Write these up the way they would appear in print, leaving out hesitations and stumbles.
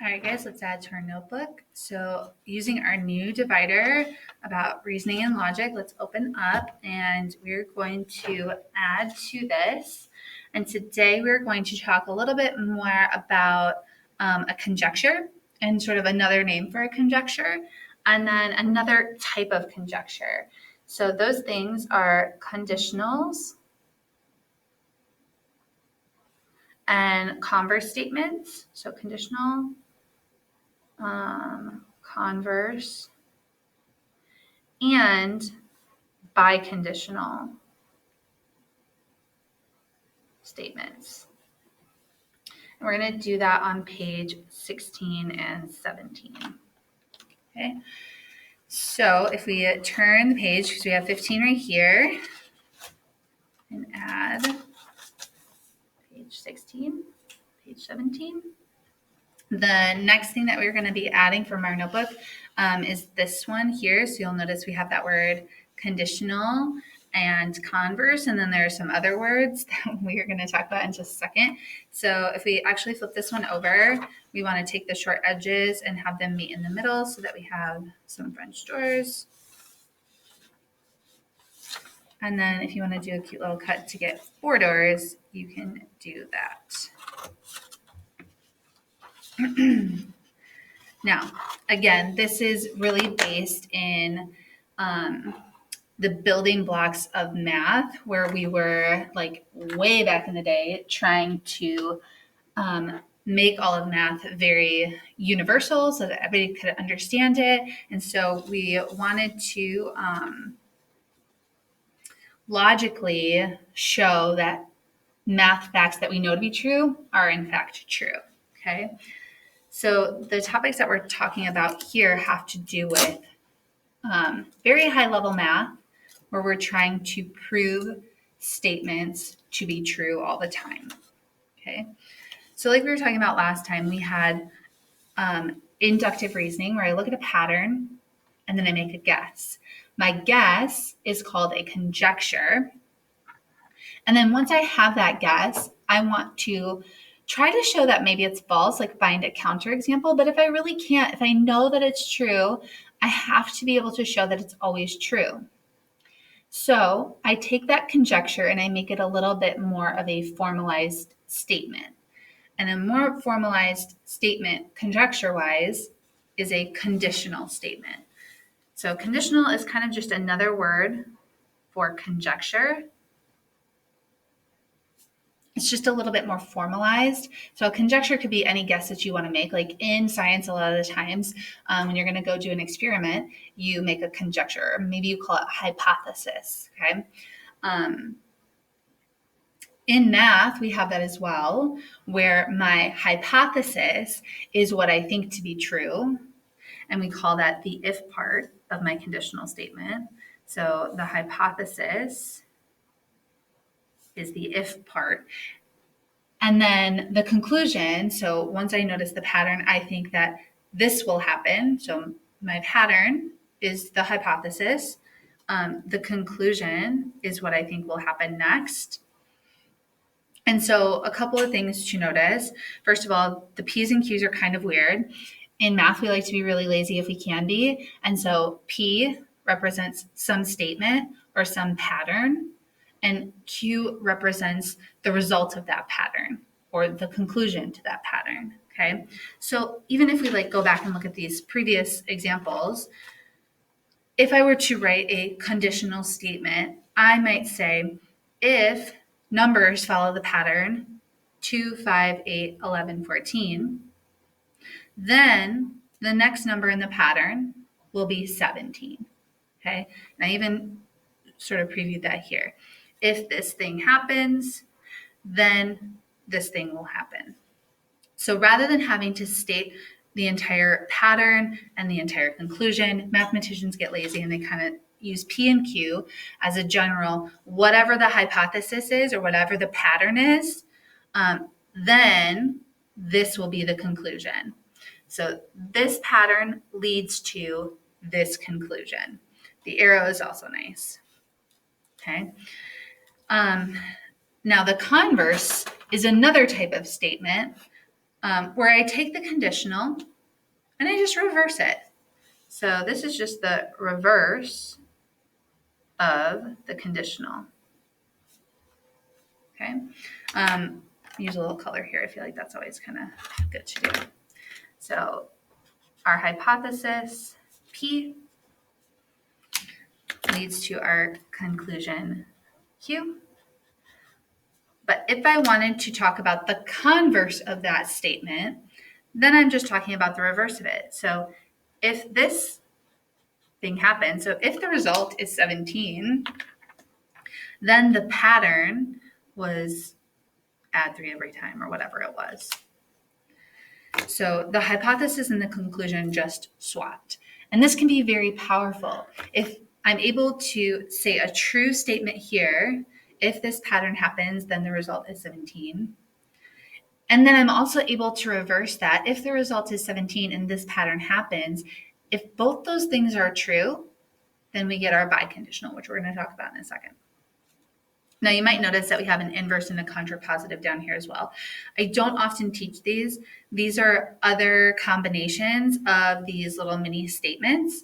All right, guys, let's add to our notebook. So using our new divider about reasoning and logic, let's open up and we're going to add to this. And today we're going to talk a little bit more about a conjecture and sort of another name for a conjecture, and then another type of conjecture. So those things are conditionals and converse statements. So conditional, converse, and biconditional statements. And we're going to do that on page 16 and 17. Okay. So if we turn the page, because we have 15 right here, and add page 16, page 17. The next thing that we're going to be adding from our notebook is this one here. So you'll notice we have that word conditional and converse, and then there are some other words that we are going to talk about in just a second. So if we actually flip this one over, we want to take the short edges and have them meet in the middle so that we have some French doors. And then if you want to do a cute little cut to get 4 doors, you can do that. Now, again, this is really based in the building blocks of math, where we were like way back in the day trying to make all of math very universal so that everybody could understand it. And so we wanted to logically show that math facts that we know to be true are in fact true. Okay. So the topics that we're talking about here have to do with very high level math, where we're trying to prove statements to be true all the time. Okay. So like we were talking about last time, we had inductive reasoning, where I look at a pattern and then I make a guess. My guess is called a conjecture. And then once I have that guess, I want to try to show that maybe it's false, like find a counterexample. But if I really can't, if I know that it's true, I have to be able to show that it's always true. So I take that conjecture and I make it a little bit more of a formalized statement. And a more formalized statement, conjecture-wise, is a conditional statement. So conditional is kind of just another word for conjecture. It's just a little bit more formalized. So a conjecture could be any guess that you want to make. Like in science, a lot of the times when you're going to go do an experiment, you make a conjecture, or maybe you call it hypothesis. Okay. In math, we have that as well, where my hypothesis is what I think to be true. And we call that the if part of my conditional statement. So the hypothesis is the if part. And then the conclusion, so once I notice the pattern, I think that this will happen. So my pattern is the hypothesis. The conclusion is what I think will happen next. And so a couple of things to notice. First of all, the P's and Q's are kind of weird. In math, we like to be really lazy if we can be. And so P represents some statement or some pattern, and Q represents the result of that pattern or the conclusion to that pattern. Okay. So even if we go back and look at these previous examples, if I were to write a conditional statement, I might say, if numbers follow the pattern 2, 5, 8, 11, 14, then the next number in the pattern will be 17. Okay. And I even sort of previewed that here. If this thing happens, then this thing will happen. So rather than having to state the entire pattern and the entire conclusion, mathematicians get lazy and they kind of use P and Q as a general, whatever the hypothesis is or whatever the pattern is, then this will be the conclusion. So this pattern leads to this conclusion. The arrow is also nice. Okay. Now the converse is another type of statement where I take the conditional and I just reverse it. So this is just the reverse of the conditional. Okay. Use a little color here. I feel like that's always kind of good to do. So our hypothesis P leads to our conclusion Q. But if I wanted to talk about the converse of that statement, then I'm just talking about the reverse of it. So if this thing happens, so if the result is 17, then the pattern was add 3 every time or whatever it was. So the hypothesis and the conclusion just swapped. And this can be very powerful. If I'm able to say a true statement here, if this pattern happens, then the result is 17. And then I'm also able to reverse that. If the result is 17 and this pattern happens, if both those things are true, then we get our biconditional, which we're going to talk about in a second. Now, you might notice that we have an inverse and a contrapositive down here as well. I don't often teach these. These are other combinations of these little mini statements.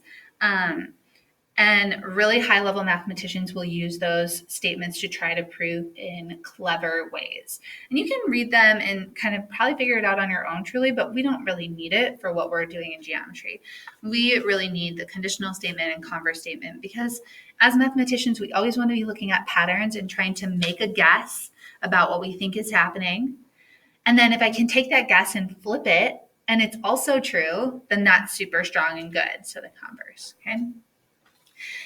And really high-level mathematicians will use those statements to try to prove in clever ways. And you can read them and kind of probably figure it out on your own truly, but we don't really need it for what we're doing in geometry. We really need the conditional statement and converse statement because as mathematicians, we always want to be looking at patterns and trying to make a guess about what we think is happening. And then if I can take that guess and flip it, and it's also true, then that's super strong and good. So the converse, okay?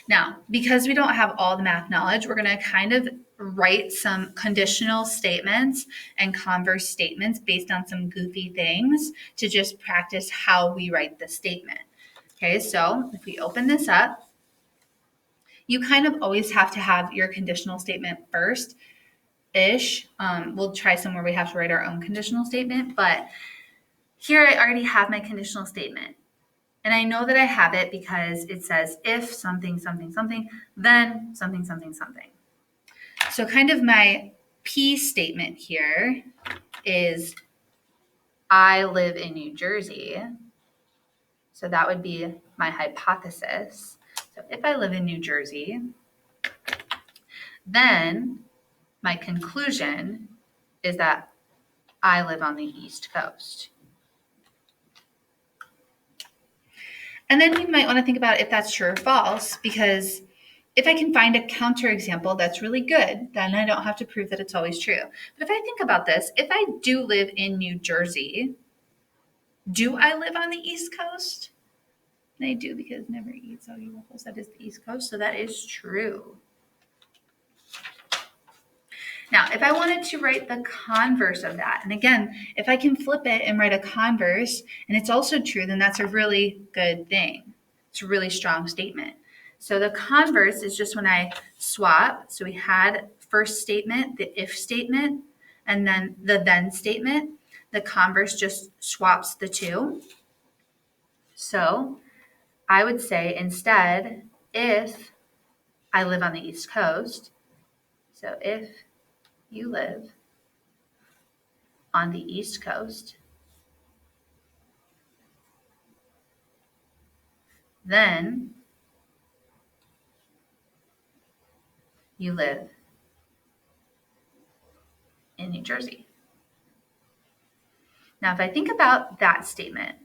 Now, because we don't have all the math knowledge, we're going to kind of write some conditional statements and converse statements based on some goofy things to just practice how we write the statement. Okay, so if we open this up, you kind of always have to have your conditional statement first-ish. We'll try somewhere we have to write our own conditional statement, but here I already have my conditional statement. And I know that I have it because it says if something, something, something, then something, something, something. So kind of my P statement here is I live in New Jersey. So that would be my hypothesis. So if I live in New Jersey, then my conclusion is that I live on the East Coast. And then you might want to think about if that's true or false, because if I can find a counterexample that's really good, then I don't have to prove that it's always true. But if I think about this, if I do live in New Jersey, do I live on the East Coast? And I do because never eat soggy waffles. That is the East Coast, so that is true. Now, if I wanted to write the converse of that, and again, if I can flip it and write a converse, and it's also true, then that's a really good thing. It's a really strong statement. So the converse is just when I swap. So we had first statement, the if statement, and then the then statement. The converse just swaps the two. So I would say instead, if I live on the East Coast, so if you live on the East Coast, then you live in New Jersey. Now, if I think about that statement,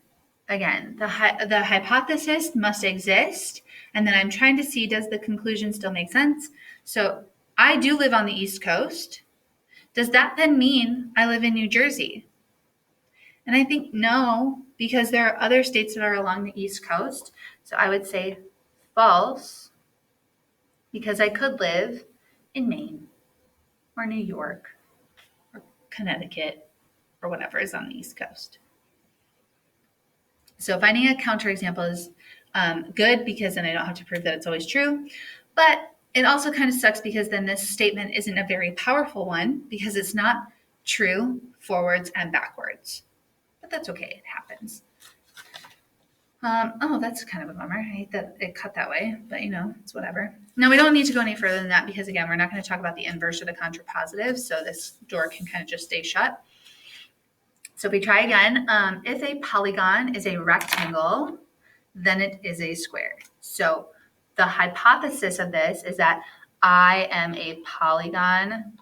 again, the hypothesis must exist, and then I'm trying to see, does the conclusion still make sense? So I do live on the East Coast. Does that then mean I live in New Jersey? And I think no, because there are other states that are along the East Coast. So I would say false, because I could live in Maine or New York or Connecticut or whatever is on the East Coast. So finding a counterexample is good because then I don't have to prove that it's always true. But it also kind of sucks because then this statement isn't a very powerful one because it's not true forwards and backwards. But that's okay, it happens. Oh, that's kind of a bummer. I hate that it cut that way, but it's whatever. Now we don't need to go any further than that because again, we're not going to talk about the inverse or the contrapositive, so this door can kind of just stay shut. So if we try again, if a polygon is a rectangle, then it is a square. So the hypothesis of this is that I am a polygon,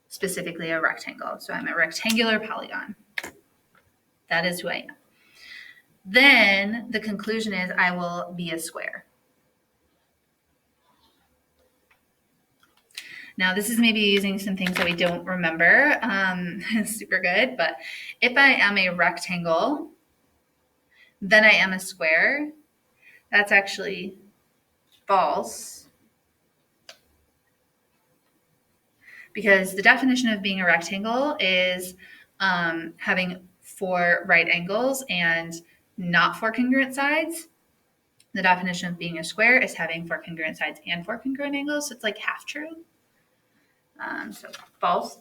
specifically a rectangle. So I'm a rectangular polygon. That is who I am. Then the conclusion is I will be a square. Now, this is maybe using some things that we don't remember. Super good. But if I am a rectangle, then I am a square. That's actually false. Because the definition of being a rectangle is having 4 right angles and not 4 congruent sides. The definition of being a square is having 4 congruent sides and 4 congruent angles. So it's like half true. So false.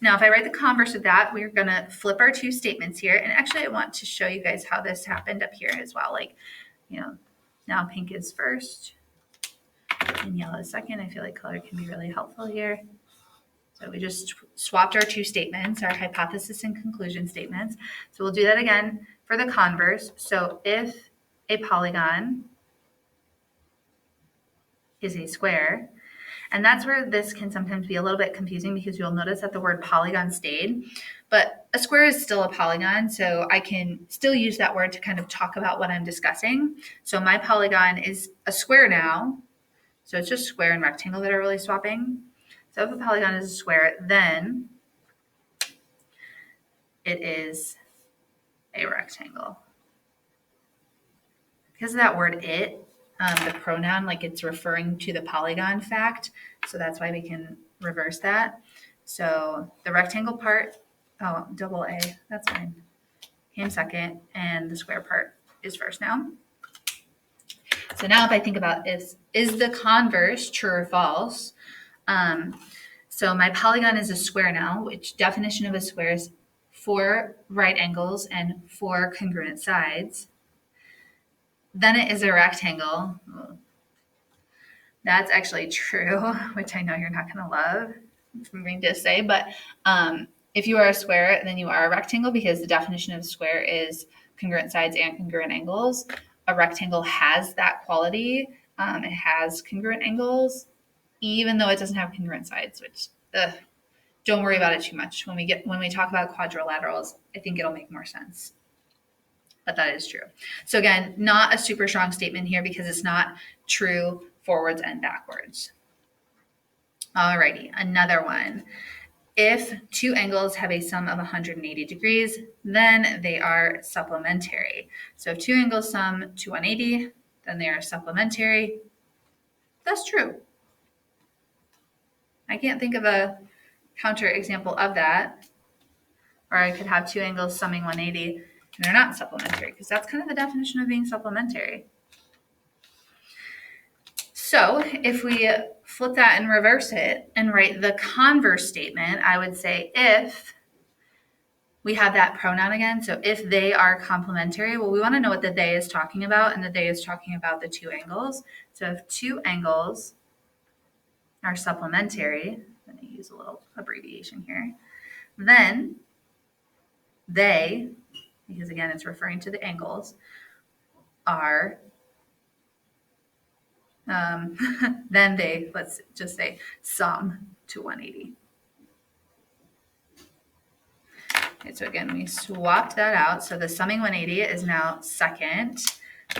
Now, if I write the converse of that, we're going to flip our 2 statements here. And actually, I want to show you guys how this happened up here as well. Like, now pink is first and yellow is second. I feel like color can be really helpful here. So we just swapped our 2 statements, our hypothesis and conclusion statements. So we'll do that again for the converse. So if a polygon is a square, and that's where this can sometimes be a little bit confusing because you'll notice that the word polygon stayed, but a square is still a polygon, so I can still use that word to kind of talk about what I'm discussing. So my polygon is a square now, so it's just square and rectangle that are really swapping. So if a polygon is a square, then it is a rectangle. Because of that word it, the pronoun, like it's referring to the polygon fact. So that's why we can reverse that. So the rectangle part, double A, that's fine, came second, and the square part is first now. So now if I think about is the converse true or false? So my polygon is a square now, which definition of a square is 4 right angles and 4 congruent sides. Then it is a rectangle. That's actually true, which I know you're not going to love, I'm going to say, but if you are a square, then you are a rectangle because the definition of a square is congruent sides and congruent angles. A rectangle has that quality. It has congruent angles, even though it doesn't have congruent sides, which don't worry about it too much. When we talk about quadrilaterals, I think it'll make more sense. But that is true. So again, not a super strong statement here because it's not true forwards and backwards. Alrighty, another one. If 2 angles have a sum of 180 degrees, then they are supplementary. So if 2 angles sum to 180, then they are supplementary. That's true. I can't think of a counter example of that. Or I could have 2 angles summing 180 and they're not supplementary because that's kind of the definition of being supplementary. So if we flip that and reverse it and write the converse statement, I would say if we have that pronoun again, so if they are complementary, well, we want to know what the they is talking about, and the they is talking about the 2 angles. So if 2 angles are supplementary, I'm going to use a little abbreviation here, then they, because again, it's referring to the angles, are then they, let's just say, sum to 180. Okay, so again, we swapped that out. So the summing 180 is now second,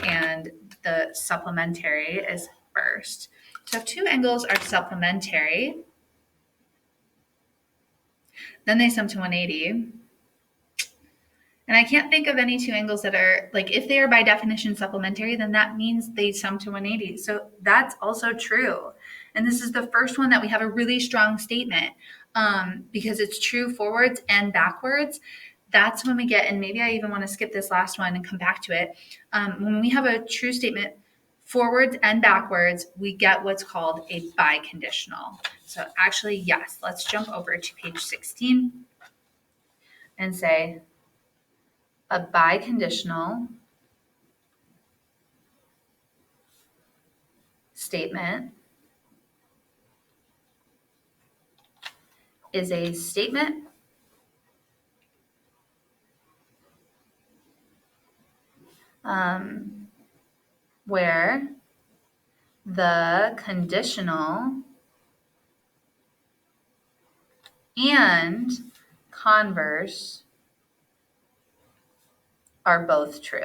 and the supplementary is first. So if 2 angles are supplementary, then they sum to 180. And I can't think of any 2 angles that are, like, if they are by definition supplementary, then that means they sum to 180. So that's also true. And this is the first one that we have a really strong statement because it's true forwards and backwards. That's when we get, and maybe I even want to skip this last one and come back to it. When we have a true statement forwards and backwards, we get what's called a biconditional. So actually, yes, let's jump over to page 16 and say, a biconditional statement is a statement where the conditional and converse are both true.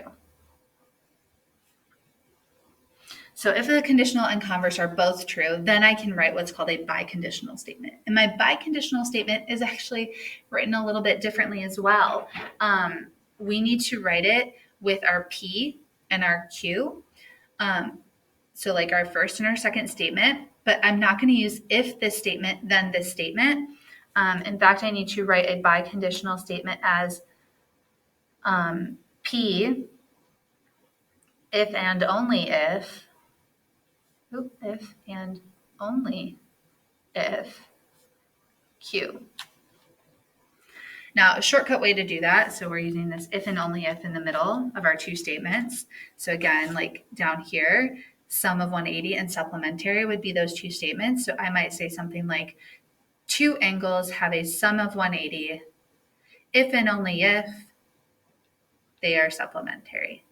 So if the conditional and converse are both true, then I can write what's called a biconditional statement. And my biconditional statement is actually written a little bit differently as well. We need to write it with our P and our Q. So like our first and our second statement, but I'm not going to use if this statement, then this statement. In fact, I need to write a biconditional statement as P, if and only if and only if Q. Now, a shortcut way to do that, so we're using this if and only if in the middle of our two statements. So again, like down here, sum of 180 and supplementary would be those two statements. So I might say something like, two angles have a sum of 180 if and only if they are supplementary.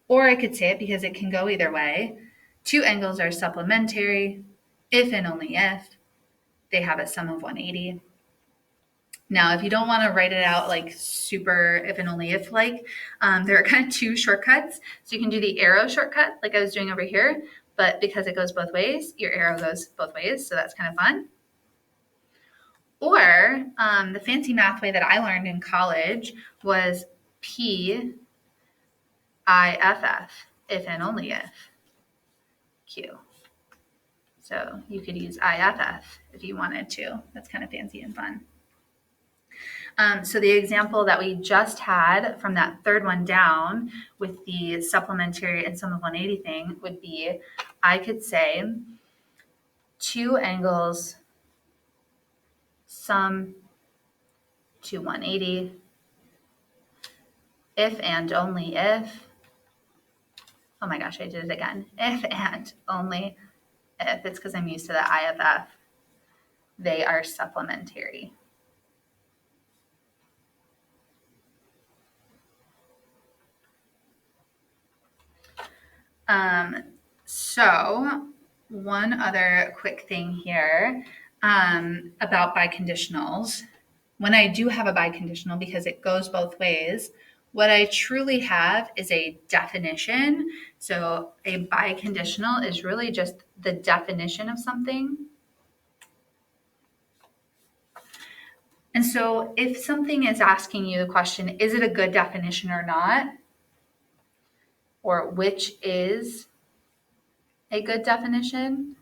Or I could say it because it can go either way. Two angles are supplementary if and only if they have a sum of 180. Now, if you don't want to write it out like super if and only if like, there are kind of two shortcuts. So you can do the arrow shortcut like I was doing over here, but because it goes both ways, your arrow goes both ways. So that's kind of fun. Or the fancy math way that I learned in college was PIFF, if and only if Q. So you could use IFF if you wanted to. That's kind of fancy and fun. So the example that we just had from that third one down with the supplementary and sum of 180 thing would be, I could say two angles sum to 180 if and only if, oh my gosh, I did it again. If and only if, it's because I'm used to the IFF, they are supplementary. So one other quick thing here about biconditionals. When I do have a biconditional, because it goes both ways, what I truly have is a definition. So a biconditional is really just the definition of something. And so if something is asking you the question, is it a good definition or not? Or which is a good definition?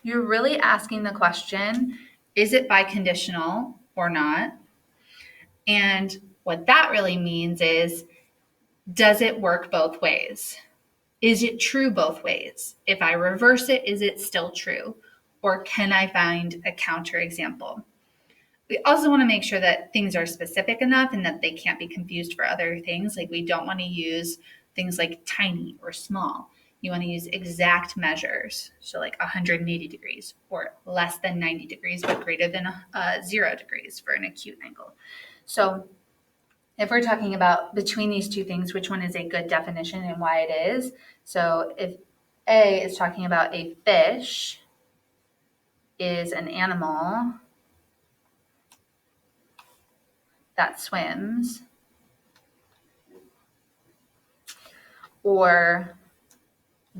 You're really asking the question, is it biconditional or not? And what that really means is, does it work both ways? Is it true both ways? If I reverse it, is it still true? Or can I find a counterexample? We also want to make sure that things are specific enough and that they can't be confused for other things. Like we don't want to use things like tiny or small. You want to use exact measures. So like 180 degrees or less than 90 degrees, but greater than 0 degrees for an acute angle. So if we're talking about between these two things, which one is a good definition and why it is. So if A is talking about a fish is an animal that swims, or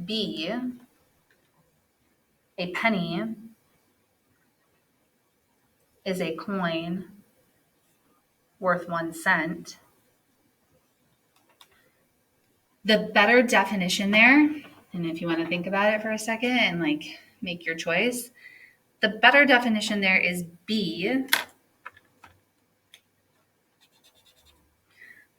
B, a penny is a coin worth 1 cent. The better definition there, and if you want to think about it for a second and like make your choice, the better definition there is B,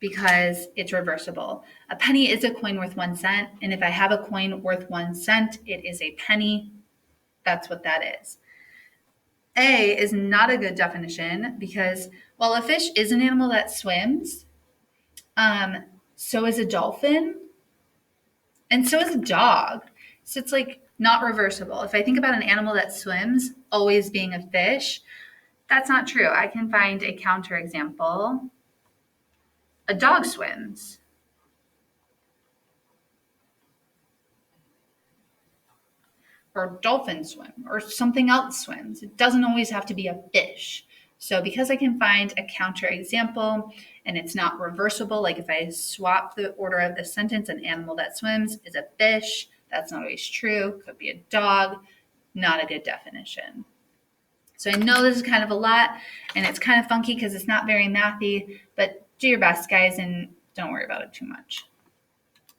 because it's reversible. A penny is a coin worth 1 cent, and if I have a coin worth 1 cent, it is a penny. That's what that is. A is not a good definition because while a fish is an animal that swims, so is a dolphin, and so is a dog. So it's like not reversible. If I think about an animal that swims always being a fish, that's not true. I can find a counterexample. A dog swims. Or dolphins swim, or something else swims. It doesn't always have to be a fish. So because I can find a counterexample and it's not reversible, like if I swap the order of the sentence, an animal that swims is a fish, that's not always true. Could be a dog, not a good definition. So I know this is kind of a lot and it's kind of funky because it's not very mathy, but do your best, guys, and don't worry about it too much.